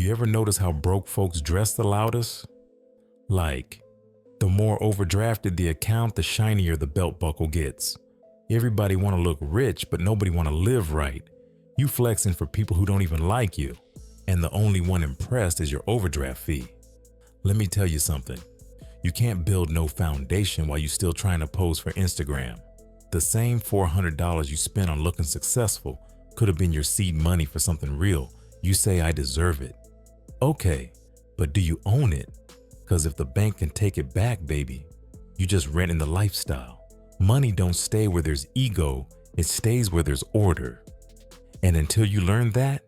You ever notice how broke folks dress the loudest? Like, the more overdrafted the account, the shinier the belt buckle gets. Everybody want to look rich, but nobody want to live right. You flexing for people who don't even like you, and the only one impressed is your overdraft fee. Let me tell you something. You can't build no foundation while you still trying to pose for Instagram. The same $400 you spent on looking successful could have been your seed money for something real. You say, I deserve it. Okay, but do you own it? Because if the bank can take it back, baby, you just renting the lifestyle. Money don't stay where there's ego, it stays where there's order. And until you learn that,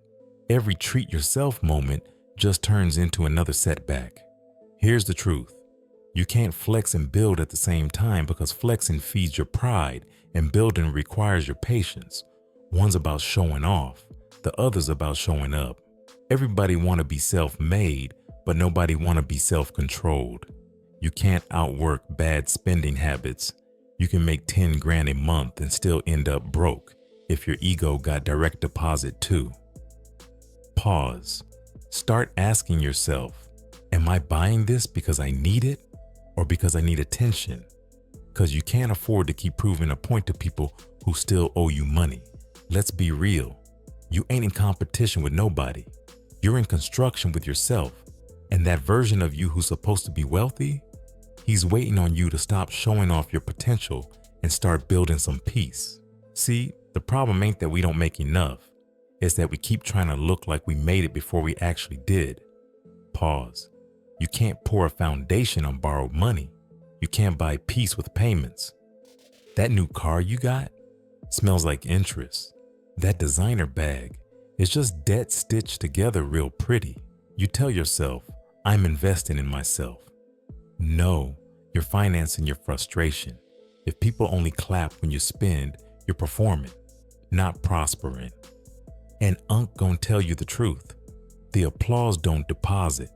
every treat yourself moment just turns into another setback. Here's the truth. You can't flex and build at the same time because flexing feeds your pride and building requires your patience. One's about showing off, the other's about showing up. Everybody want to be self-made, but nobody want to be self-controlled. You can't outwork bad spending habits. You can make 10 grand a month and still end up broke if your ego got direct deposit too. Pause. Start asking yourself, am I buying this because I need it or because I need attention? Because you can't afford to keep proving a point to people who still owe you money. Let's be real. You ain't in competition with nobody. You're in construction with yourself. And that version of you who's supposed to be wealthy, he's waiting on you to stop showing off your potential and start building some peace. See, the problem ain't that we don't make enough. It's that we keep trying to look like we made it before we actually did. Pause. You can't pour a foundation on borrowed money. You can't buy peace with payments. That new car you got smells like interest. That designer bag is just debt stitched together real pretty. You tell yourself, I'm investing in myself. No, you're financing your frustration. If people only clap when you spend, you're performing, not prospering. And Unc gonna tell you the truth. The applause don't deposit.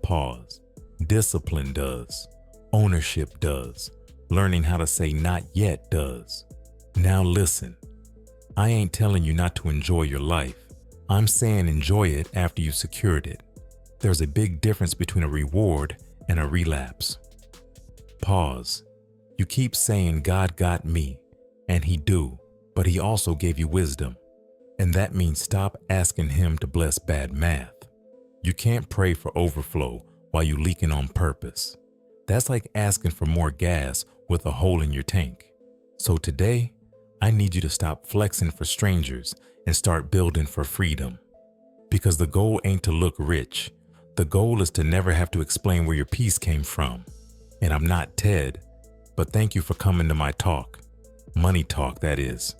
Pause. Discipline does. Ownership does. Learning how to say not yet does. Now listen, I ain't telling you not to enjoy your life. I'm saying enjoy it after you've secured it. There's a big difference between a reward and a relapse. Pause. You keep saying God got me, and he do, but he also gave you wisdom. And that means stop asking him to bless bad math. You can't pray for overflow while you leaking on purpose. That's like asking for more gas with a hole in your tank. So today, I need you to stop flexing for strangers and start building for freedom. Because the goal ain't to look rich. The goal is to never have to explain where your peace came from. And I'm not Ted, but thank you for coming to my talk. Money talk, that is.